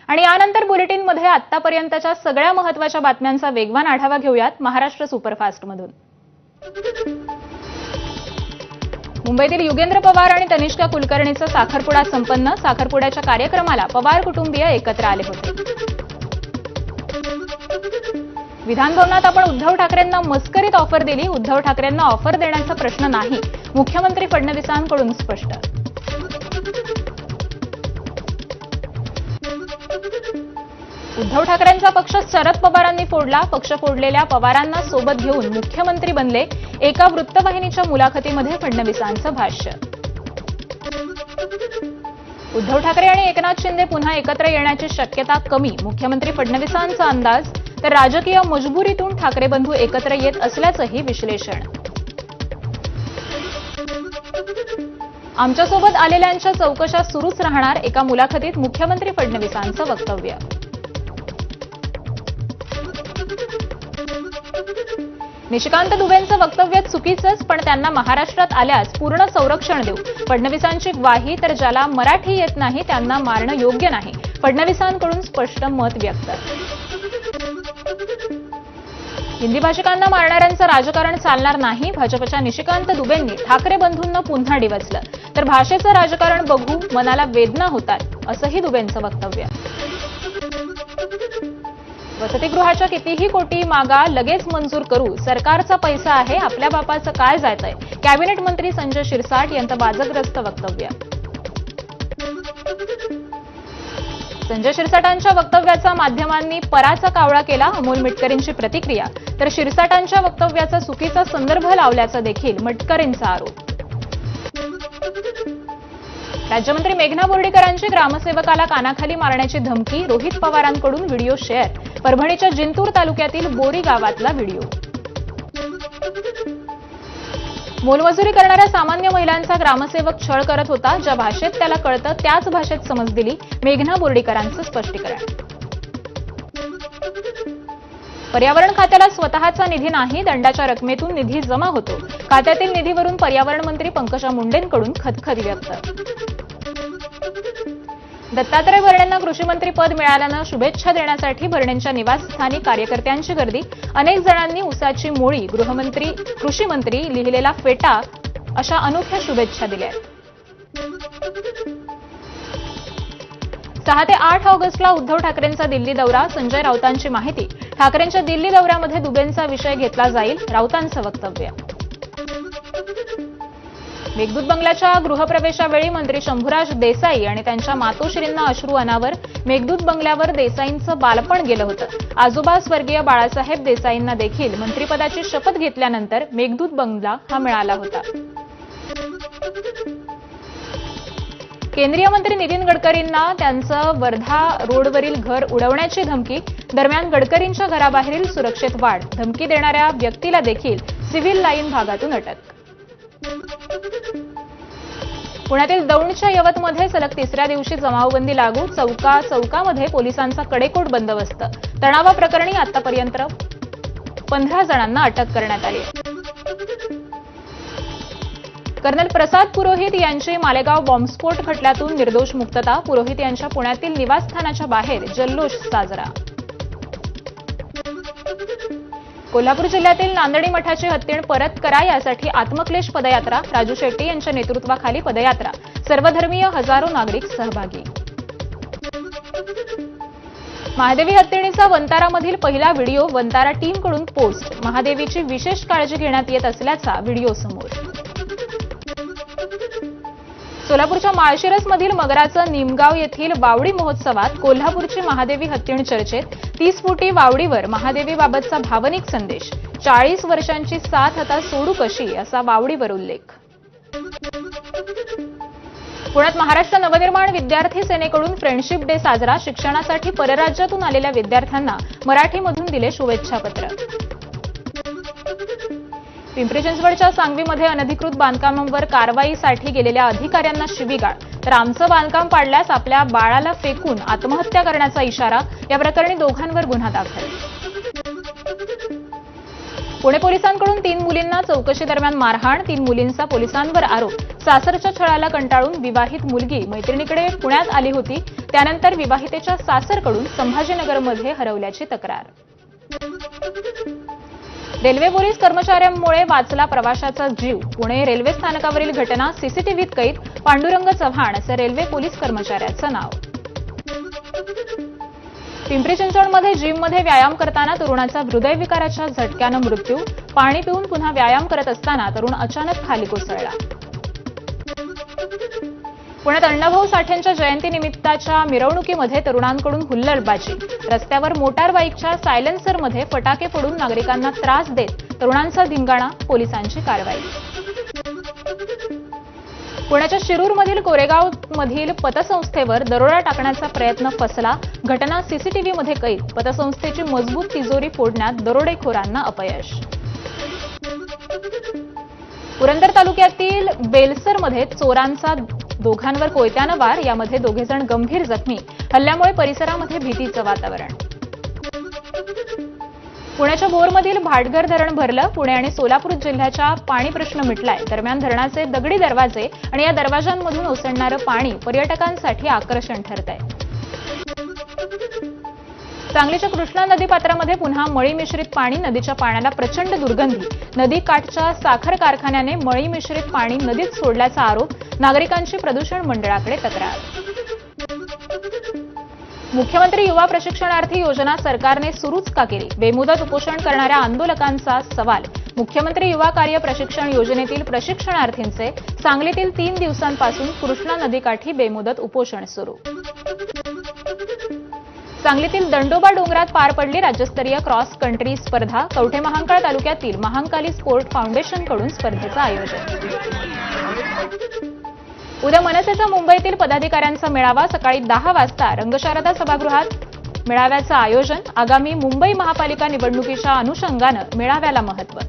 आणि यानंतर बुलेटिनमध्ये आतापर्यंतच्या सगळ्या महत्त्वाच्या बातम्यांचा वेगवान आढावा घेऊयात महाराष्ट्र सुपरफास्टमधून। मुंबईतील युगेंद्र पवार आणि तनिष्का कुलकर्णीचा साखरपुडा संपन्न। साखरपुड्याच्या कार्यक्रमाला पवार कुटुंबीय एकत्र आले होते। विधानभवनात आपण उद्धव ठाकरेंना मस्करीत ऑफर दिली। उद्धव ठाकरेंना ऑफर देण्याचा प्रश्न नाही, मुख्यमंत्री फडणवीसांकडून स्पष्ट। उद्धव ठाकरेंचा पक्ष शरद पवारांनी फोडला। पक्ष फोडलेल्या पवारांना सोबत घेऊन मुख्यमंत्री बनले। एका वृत्तवाहिनीच्या मुलाखतीमध्ये फडणवीसांचं भाष्य। उद्धव ठाकरे आणि एकनाथ शिंदे पुन्हा एकत्र येण्याची शक्यता कमी, मुख्यमंत्री फडणवीसांचा अंदाज। तर राजकीय मजबुरीतून ठाकरे बंधू एकत्र येत असल्याचंही विश्लेषण। आमच्यासोबत आलेल्यांच्या चौकशा सुरूच राहणार, एका मुलाखतीत मुख्यमंत्री फडणवीसांचं वक्तव्य। निशिकांत दुबेंचं वक्तव्य चुकीचंच, पण त्यांना महाराष्ट्रात आल्यास पूर्ण संरक्षण देऊ, फडणवीसांची ग्वाही। तर ज्याला मराठी येत नाही त्यांना मारणं योग्य नाही, फडणवीसांकडून स्पष्ट मत व्यक्त। हिंदी भाषिकांना मारणाऱ्यांचं राजकारण चालणार नाही, भाजपच्या निशिकांत दुबेंनी ठाकरे बंधूंना पुन्हा डिवचलं। तर भाषेचं राजकारण बघू मनाला वेदना होतात, असंही दुबेंचं वक्तव्य। वसतिगृहाच्या कितीही कोटी मागा लगेच मंजूर करू, सरकारचा पैसा आहे, आपल्या बापाचं काय जायचंय, कॅबिनेट मंत्री संजय शिरसाट यांचं बाजग्रस्त वक्तव्य। संजय शिरसाटांच्या वक्तव्याचा माध्यमांनी पराचा कावळा केला, अमोल मिटकरींची प्रतिक्रिया। तर शिरसाटांच्या वक्तव्याचा चुकीचा संदर्भ लावल्याचा देखील मिटकरींचा आरोप। राज्यमंत्री मेघना बोर्डीकरांची ग्रामसेवकाला कानाखाली मारण्याची धमकी, रोहित पवारांकडून व्हिडिओ शेअर। परभणीच्या जिंतूर तालुक्यातील बोरी गावातला व्हिडिओ। मोलमजुरी करणाऱ्या सामान्य महिलांचा ग्रामसेवक छळ करत होता, ज्या भाषेत त्याला कळतं त्याच भाषेत समज दिली, मेघना बोर्डीकरांचं स्पष्टीकरण। पर्यावरण खात्याला स्वतःचा निधी नाही, दंडाच्या रकमेतून निधी जमा होतो, खात्यातील निधीवरून पर्यावरण मंत्री पंकजा मुंडेंकडून खदखद व्यक्त। दत्तात्रय भरणेंना कृषीमंत्री पद मिळाल्यानं शुभेच्छा देण्यासाठी भरणेंच्या निवासस्थानी कार्यकर्त्यांची गर्दी। अनेक जणांनी उसाची मोळी, गृहमंत्री, कृषीमंत्री लिहिलेला फेटा अशा अनोख्या शुभेच्छा दिल्या। 6 ते 8 ऑगस्टला उद्धव ठाकरेंचा दिल्ली दौरा, संजय राऊतांची माहिती। ठाकरेंच्या दिल्ली दौऱ्यामध्ये दुबेंचा विषय घेतला जाईल, राऊतांचं वक्तव्य। मेघदूत बंगल्याच्या गृहप्रवेशावेळी मंत्री शंभूराज देसाई आणि त्यांच्या मातोश्रींना अश्रू अनावर। मेघदूत बंगल्यावर देसाईंचं बालपण गेलं होतं। आजोबा स्वर्गीय बाळासाहेब देसाईंना देखील मंत्रिपदाची शपथ घेतल्यानंतर मेघदूत बंगला हा मिळाला होता। केंद्रीय मंत्री नितीन गडकरींना त्यांचं वर्धा रोडवरील घर उडवण्याची धमकी। दरम्यान गडकरींच्या घराबाहेरील सुरक्षेत वाढ, धमकी देणाऱ्या व्यक्तीला देखील सिव्हिल लाईन भागातून अटक। पुण्यातील दौंडच्या यवतमध्ये सलग तिसऱ्या दिवशी जमावबंदी लागू, चौकामध्ये पोलिसांचा कडेकोट बंदोबस्त। तणावाप्रकरणी आतापर्यंत 15 जणांना अटक करण्यात आली आहे। कर्नल प्रसाद पुरोहित यांची मालेगाव बॉम्बस्फोट खटल्यातून निर्दोष मुक्तता। पुरोहित यांच्या पुण्यातील निवासस्थानाच्या बाहेर जल्लोष साजरा। कोल्हापूर जिल्ह्यातील नांदणी मठाची हत्तीण परत करा यासाठी आत्मक्लेश पदयात्रा। राजू शेट्टी यांच्या नेतृत्वाखाली पदयात्रा, सर्वधर्मीय हजारो नागरिक सहभागी। महादेवी हत्तीणीचा वंतारामधील पहिला व्हिडिओ, वंतारा टीमकडून पोस्ट। महादेवीची विशेष काळजी घेण्यात येत असल्याचा व्हिडिओ समोर। सोलापूरच्या माळशिरसमधील मगराचं निमगाव येथील वावडी महोत्सवात कोल्हापूरची महादेवी हत्तीण चर्चेत। 30 फुटी वावडीवर महादेवीबाबतचा भावनिक संदेश। 40 वर्षांची साथ आता सोडू कशी, असा वावडीवर उल्लेख। पुण्यात महाराष्ट्र नवनिर्माण विद्यार्थी सेनेकडून फ्रेंडशिप डे साजरा। शिक्षणासाठी परराज्यातून आलेल्या विद्यार्थ्यांना मराठीमधून दिले शुभेच्छापत्र। पिंपरी चिंचवडच्या सांगवीमध्ये अनधिकृत बांधकामांवर कारवाईसाठी गेलेल्या अधिकाऱ्यांना शिवीगाळ। तर आमचं बांधकाम पाडल्यास आपल्या बाळाला फेकून आत्महत्या करण्याचा इशारा। या प्रकरणी दोघांवर गुन्हा दाखल। पुणे पोलिसांकडून 3 मुलींना चौकशी दरम्यान मारहाण, 3 मुलींचा पोलिसांवर आरोप। सासरच्या छळाला कंटाळून विवाहित मुलगी मैत्रिणीकडे पुण्यात आली होती. त्यानंतर विवाहितेच्या सासरकडून संभाजीनगरमध्ये हरवल्याची तक्रार. रेल्वे पोलीस कर्मचाऱ्यांमुळे वाचला प्रवाशाचा जीव. पुणे रेल्वे स्थानकावरील घटना सीसीटीव्हीत कैद. पांडुरंग चव्हाण असं रेल्वे पोलीस कर्मचाऱ्याचं नाव. पिंपरी चिंचवडमध्ये जिममध्ये व्यायाम करताना तरुणाचा हृदयविकाराच्या झटक्यानं मृत्यू. पाणी पिऊन पुन्हा व्यायाम करत असताना तरुण अचानक खाली कोसळला. पुण्यात अण्णाभाऊ साठेंच्या जयंतीनिमित्ताच्या मिरवणुकीमध्ये तरुणांकडून हुल्लडबाजी. रस्त्यावर मोटार बाईकच्या सायलेन्सरमध्ये फटाके फोडून नागरिकांना त्रास देत तरुणांचा धिंगाणा. पोलिसांची कारवाई. पुण्याच्या शिरूरमधील कोरेगावमधील पतसंस्थेवर दरोडा टाकण्याचा प्रयत्न फसला. घटना सीसीटीव्हीमध्ये कैद. पतसंस्थेची मजबूत तिजोरी फोडण्यात दरोडेखोरांना अपयश. पुरंदर तालुक्यातील बेलसरमध्ये चोरांचा दोघांवर कोयत्यानं वार. यामध्ये दोघेजण गंभीर जखमी. हल्ल्यामुळे परिसरामध्ये भीतीचं वातावरण. पुण्याच्या भोरमधील भाटघर धरण भरलं. पुणे आणि सोलापूर जिल्ह्याचा पाणी प्रश्न मिटलाय. दरम्यान धरणाचे दगडी दरवाजे आणि या दरवाजांमधून ओसरणारं पाणी पर्यटकांसाठी आकर्षण ठरतंय. सांगलीच्या कृष्णा नदीपात्रामध्ये पुन्हा मळी मिश्रित पाणी. नदीच्या पाण्याला प्रचंड दुर्गंधी. नदी काठच्या साखर कारखान्याने मळी मिश्रित पाणी नदीत सोडल्याचा आरोप. नागरिकांची प्रदूषण मंडळाकडे तक्रार. मुख्यमंत्री युवा प्रशिक्षणार्थी योजना सरकारने सुरूच का केली? बेमुदत उपोषण करणाऱ्या आंदोलकांचा सवाल. मुख्यमंत्री युवा कार्य प्रशिक्षण योजनेतील प्रशिक्षणार्थींचे सांगलीतील 3 दिवसांपासून कृष्णा नदीकाठी बेमुदत उपोषण सुरू. सांगलीतील दंडोबा डोंगरात पार पडली राज्यस्तरीय क्रॉस कंट्री स्पर्धा. कवठेमहांकाळ तालुक्यातील महांकाली स्पोर्ट फाउंडेशनकडून स्पर्धेचं आयोजन. उद्या मनसेचा मुंबईतील पदाधिकाऱ्यांचा मेळावा. सकाळी 10 वाजता रंगशारदा सभागृहात मेळाव्याचं आयोजन. आगामी मुंबई महापालिका निवडणुकीच्या अनुषंगानं मेळाव्याला महत्त्व.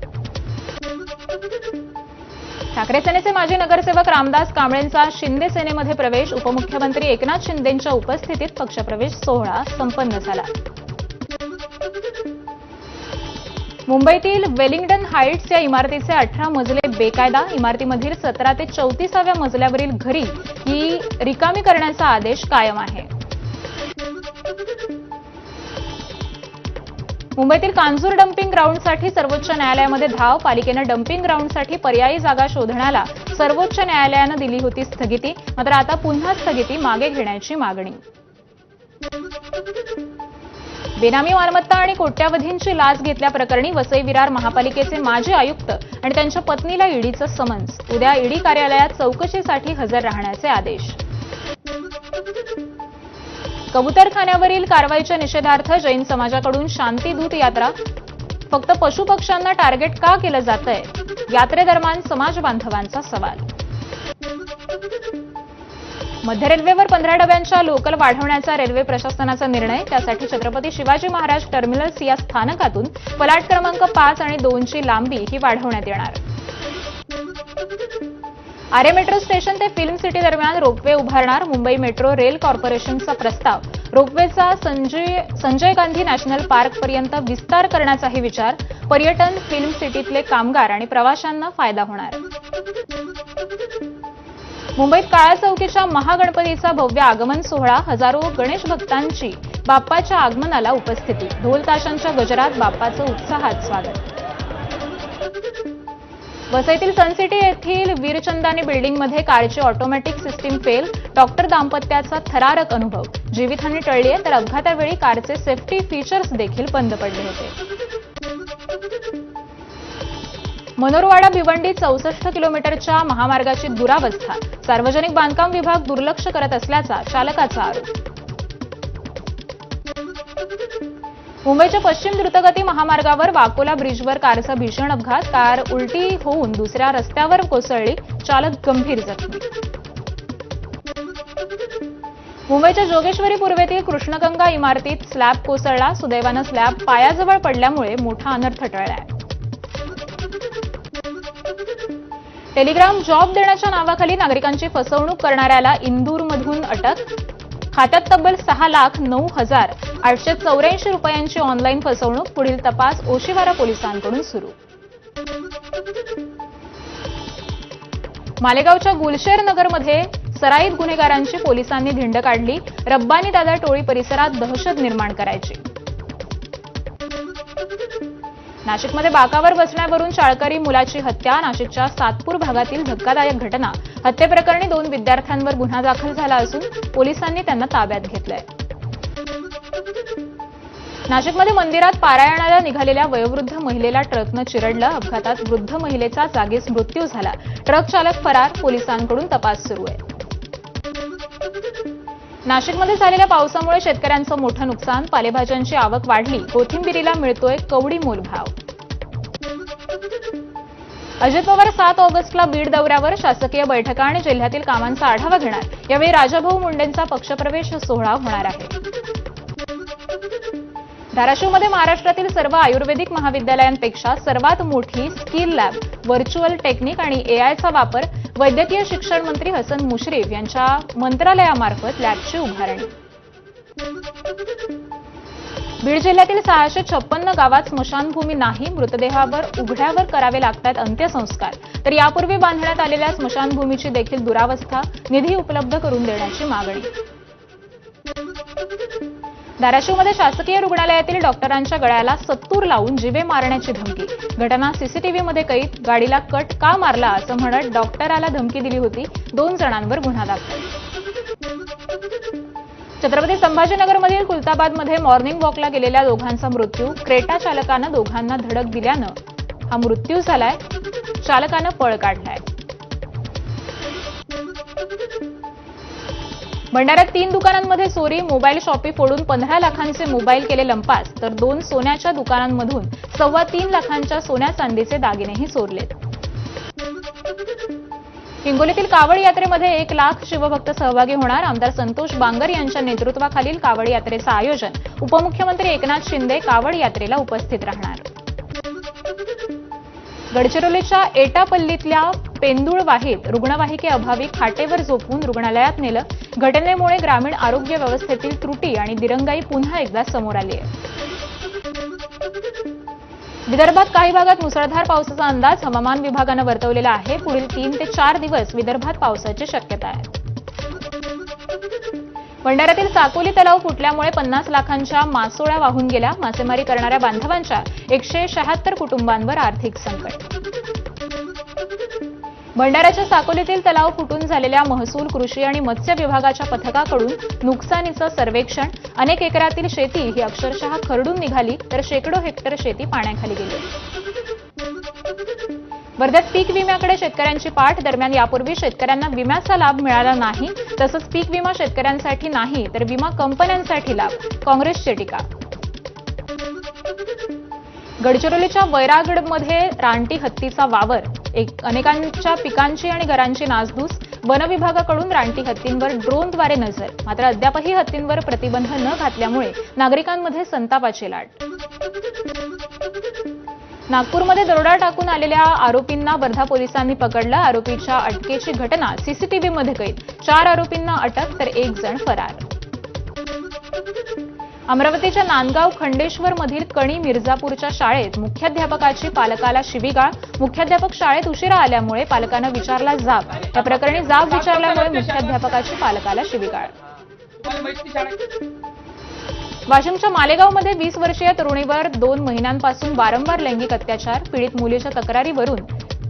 ठाकरे सेनेचे माजी नगरसेवक रामदास कांबळेंचा शिंदे सेनेमध्ये प्रवेश. उपमुख्यमंत्री एकनाथ शिंदेंच्या उपस्थितीत पक्षप्रवेश सोहळा संपन्न झाला. मुंबईतील वेलिंग्टन हाईट्स या इमारतीचे 18 मजले बेकायदा. इमारतीमधील 17 ते 34व्या मजल्यावरील घरी ही रिकामी करण्याचा आदेश कायम आहे. मुंबईतील कांजूर डम्पिंग ग्राउंडसाठी सर्वोच्च न्यायालयामध्ये धाव. पालिकेनं डम्पिंग ग्राउंडसाठी पर्यायी जागा शोधण्याला सर्वोच्च न्यायालयानं दिली होती स्थगिती. मात्र आता पुन्हा स्थगिती मागे घेण्याची मागणी. बेनामी मालमत्ता आणि कोट्यावधींची लाच घेतल्याप्रकरणी वसई विरार महापालिकेचे माजी आयुक्त आणि त्यांच्या पत्नीला ईडीचं समन्स. उद्या ईडी कार्यालयात चौकशीसाठी हजर राहण्याचे आदेश. कबुतरखान्यावरील कारवाईच्या निषेधार्थ जैन समाजाकडून शांतीदूत यात्रा. फक्त पशुपक्ष्यांना टार्गेट का केलं जातंय? यात्रेदरम्यान समाज बांधवांचा सवाल. मध्य रेल्वेवर 15 डब्यांच्या लोकल वाढवण्याचा रेल्वे प्रशासनाचा निर्णय. त्यासाठी छत्रपती शिवाजी महाराज टर्मिनल्स या स्थानकातून फलाट क्रमांक 5 आणि 2ची लांबी ही वाढवण्यात येणार. आरे मेट्रो स्टेशन ते फिल्म सिटी दरम्यान रोपवे उभारणार. मुंबई मेट्रो रेल कॉर्पोरेशनचा प्रस्ताव. रोपवेचा संजय गांधी नॅशनल पार्कपर्यंत विस्तार करण्याचाही विचार. पर्यटन, फिल्म सिटीतले कामगार आणि प्रवाशांना फायदा होणार. मुंबईत काळा चौकीच्या महागणपतीचा भव्य आगमन सोहळा. हजारो गणेश भक्तांची बाप्पाच्या आगमनाला उपस्थिती. ढोल ताशांच्या गजरात बाप्पाचं उत्साहात स्वागत. वसईतील सनसिटी येथील वीरचंदानी बिल्डिंगमध्ये कारची ऑटोमॅटिक सिस्टीम फेल. डॉक्टर दाम्पत्याचा थरारक अनुभव. जीवितहानी टळली आहे तर अपघातावेळी कारचे सेफ्टी फीचर्स देखील बंद पडले होते. मनोरवाडा भिवंडी 64 किलोमीटरच्या महामार्गाची दुरावस्था. सार्वजनिक बांधकाम विभाग दुर्लक्ष करत असल्याचा चालकाचा आरोप. मुंबईच्या पश्चिम द्रुतगती महामार्गावर वाकोला ब्रिजवर कारचा भीषण अपघात. कार उलटी होऊन दुसऱ्या रस्त्यावर कोसळली. चालक गंभीर जखमी. मुंबईच्या जोगेश्वरी पूर्वेतील कृष्णगंगा इमारतीत स्लॅब कोसळला. सुदैवानं स्लॅब पायाजवळ पडल्यामुळे मोठा अनर्थ टळलाय. टेलिग्राम जॉब देण्याच्या नावाखाली नागरिकांची फसवणूक करणाऱ्याला इंदूरमधून अटक. खात्यात तब्बल 6,09,884 रुपयांची ऑनलाईन फसवणूक. पुढील तपास ओशिवारा पोलिसांकडून सुरू. मालेगावच्या गुलशेर नगरमध्ये सराईत गुन्हेगारांची पोलिसांनी धिंड काढली. रब्बानी दादा टोळी परिसरात दहशत निर्माण करायची. नाशिकमध्ये बाकावर बसण्यावरून शाळकरी मुलाची हत्या. नाशिकच्या सातपूर भागातील धक्कादायक घटना. हत्येप्रकरणी 2 विद्यार्थ्यांवर गुन्हा दाखल झाला असून पोलिसांनी त्यांना ताब्यात घेतलंय. नाशिकमध्ये मंदिरात पारायणाला निघालेल्या वयोवृद्ध महिलेला ट्रकनं चिरडलं. अपघातात वृद्ध महिलेचा जागीच मृत्यू झाला. ट्रक चालक फरार. पोलिसांकडून तपास सुरू आहे. नाशिकमध्ये झालेल्या पावसामुळे शेतकऱ्यांचं मोठं नुकसान. पालेभाज्यांची आवक वाढली. कोथिंबिरीला मिळतोय कवडी मोल भाव. अजित पवार 7 ऑगस्टला बीड दौऱ्यावर. शासकीय बैठका आणि जिल्ह्यातील कामांचा आढावा घेणार. यावेळी राजाभाऊ मुंडेंचा पक्षप्रवेश सोहळा होणार आहे. धाराशिवमध्ये महाराष्ट्रातील सर्व आयुर्वेदिक महाविद्यालयांपेक्षा सर्वात मोठी स्किल लॅब, व्हर्च्युअल टेक्निक आणि एआयचा वापर. वैद्यकीय शिक्षण मंत्री हसन मुश्रीफ यांच्या मंत्रालयामार्फत लॅबची उभारणी. बीड जिल्ह्यातील 656 गावात स्मशानभूमी नाही. मृतदेहावर उघड्यावर करावे लागतात अंत्यसंस्कार. तर यापूर्वी बांधण्यात आलेल्या स्मशानभूमीची देखील दुरावस्था. निधी उपलब्ध करून देण्याची मागणी. धाराशिवमध्ये शासकीय रुग्णालयातील डॉक्टरांच्या गळ्याला सत्तूर लावून जीवे मारण्याची धमकी. घटना सीसीटीव्हीमध्ये कैद. गाडीला कट का मारला असं म्हणत डॉक्टराला धमकी दिली होती. 2 जणांवर गुन्हा दाखल. छत्रपती संभाजीनगरमधील कुलताबादमध्ये मॉर्निंग वॉकला गेलेल्या दोघांचा मृत्यू. क्रेटा चालकानं दोघांना धडक दिल्यानं हा मृत्यू झालाय. चालकानं पळ काढलाय. भंडाऱ्यात 3 दुकानांमध्ये चोरी. मोबाईल शॉपी फोडून 15 लाखांचे मोबाईल केले लंपास. तर 2 सोन्याच्या दुकानांमधून 3.25 लाखांच्या सोन्या चांदीचे दागिनेही चोरलेत. हिंगोलीतील कावड यात्रेमध्ये 1 लाख शिवभक्त सहभागी होणार. आमदार संतोष बांगर यांच्या नेतृत्वाखालील कावड यात्रेचं आयोजन. उपमुख्यमंत्री एकनाथ शिंदे कावड यात्रेला उपस्थित राहणार. गडचिरोलीच्या एटापल्लीतल्या पेंदुळवाहीत रुग्णवाहिके अभावी खाटेवर झोपून रुग्णालयात नेलं. घटनेमुळे ग्रामीण आरोग्य व्यवस्थेतील त्रुटी आणि दिरंगाई पुन्हा एकदा समोर आली आहे. विदर्भात काही भागात मुसळधार पावसाचा अंदाज हवामान विभागानं वर्तवलेला आहे. पुढील 3 ते 4 दिवस विदर्भात पावसाची शक्यता आहे. भंडाऱ्यातील साकोली तलाव फुटल्यामुळे 50 लाखांच्या मासोळ्या वाहून गेल्या. मासेमारी करणाऱ्या बांधवांच्या 176 कुटुंबांवर आर्थिक संकट. भंडाऱ्याच्या साकोलीतील तलाव फुटून झालेल्या महसूल, कृषी आणि मत्स्य विभागाच्या पथकाकडून नुकसानीचं सर्वेक्षण. अनेक एकरातील शेती ही अक्षरशः खरडून निघाली. तर शेकडो हेक्टर शेती पाण्याखाली गेली. वर्ध्यात पीक विम्याकडे शेतकऱ्यांची पाठ. दरम्यान यापूर्वी शेतकऱ्यांना विम्याचा लाभ मिळाला नाही. तसंच पीक विमा शेतकऱ्यांसाठी नाही तर विमा कंपन्यांसाठी लाभ. काँग्रेसची टीका. गडचिरोलीच्या वैरागडमध्ये रानटी हत्तीचा वावर. अनेकांच्या पिकांची आणि घरांची नासधूस. वन विभागाकडून रानटी हत्तींवर ड्रोनद्वारे नजर. मात्र अद्यापही हत्तींवर प्रतिबंध न घातल्यामुळे नागरिकांमध्ये संतापाची लाट. नागपूरमध्ये दरोडा टाकून आलेल्या आरोपींना वर्धा पोलिसांनी पकडलं. आरोपीच्या अटकेची घटना सीसीटीव्हीमध्ये कैद. 4 आरोपींना अटक तर 1 जण फरार. अमरावतीच्या नांदगाव खंडेश्वरमधील कणी मिर्झापूरच्या शाळेत मुख्याध्यापकाची पालकाला शिवीगाळ. मुख्याध्यापक शाळेत उशिरा आल्यामुळे पालकानं विचारला जाब. या प्रकरणी जाब विचारल्यामुळे मुख्याध्यापकाची पालकाला शिवीगाळ. वाशिमच्या मालेगावमध्ये 20 वर्षीय तरुणीवर 2 महिन्यांपासून वारंवार लैंगिक अत्याचार. पीडित मुलीच्या तक्रारीवरून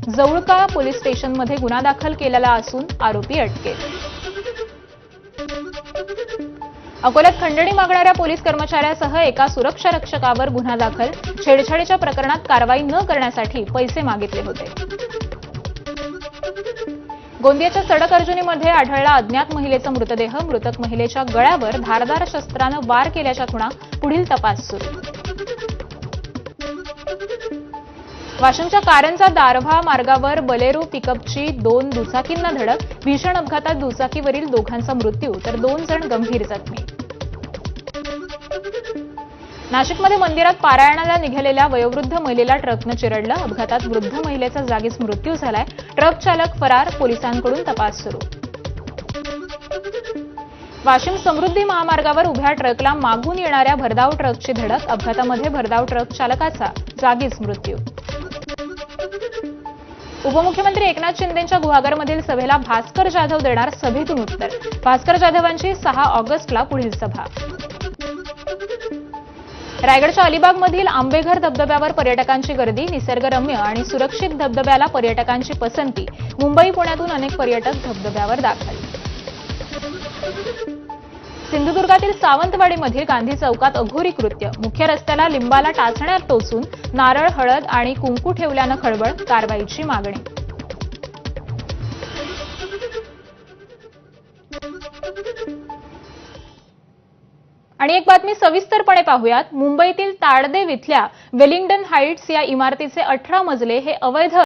जवळका पोलीस स्टेशनमध्ये गुन्हा दाखल केलेला असून आरोपी अटकेत. अकोल्यात खंडणी मागणाऱ्या पोलीस कर्मचाऱ्यासह एका सुरक्षा रक्षकावर गुन्हा दाखल. छेडछाडीच्या प्रकरणात कारवाई न करण्यासाठी पैसे मागितले होते. गोंदियाच्या सडक अर्जुनीमध्ये आढळला अज्ञात महिलेचा मृतदेह. मृतक महिलेच्या गळ्यावर धारदार शस्त्रानं वार केल्याच्या खुणा. पुढील तपास सुरू. वाशिमच्या कारंजा दारव्हा मार्गावर बलेरो पिकअपची 2 दुचाकींना धडक. भीषण अपघातात दुचाकीवरील दोघांचा मृत्यू तर 2 जण गंभीर जखमी. नाशिकमध्ये मंदिरात पारायणाला निघालेल्या वयोवृद्ध महिलेला ट्रकनं चिरडलं. अपघातात वृद्ध महिलेचा जागीच मृत्यू झालाय. ट्रक चालक फरार. पोलिसांकडून तपास सुरू. वाशिम समृद्धी महामार्गावर उभ्या ट्रकला मागून येणाऱ्या भरधाव ट्रकची धडक. अपघातामध्ये भरधाव ट्रक चालकाचा जागीच मृत्यू. उपमुख्यमंत्री एकनाथ शिंदेंच्या गुहागरमधील सभेला भास्कर जाधव देणार सभेतून उत्तर. भास्कर जाधवांची 6 ऑगस्टला पुढील सभा. रायगडच्या अलिबागमधील आंबेघर धबधब्यावर पर्यटकांची गर्दी. निसर्गरम्य आणि सुरक्षित धबधब्याला पर्यटकांची पसंती. मुंबई पुण्यातून अनेक पर्यटक धबधब्यावर दाखल. सिंधुदुर्गातील सावंतवाडीमधील गांधी चौकात अघोरी कृत्य. मुख्य रस्त्याला लिंबाला टाचण्यात टोचून नारळ, हळद आणि कुंकू ठेवल्यानं खळबळ. कारवाईची मागणी. आणि एक बातमी सविस्तरपणे पाहूयात. मुंबईतील ताडदेव इथल्या वेलिंग्टन हाईट्स या इमारतीचे 18 मजले हे अवैध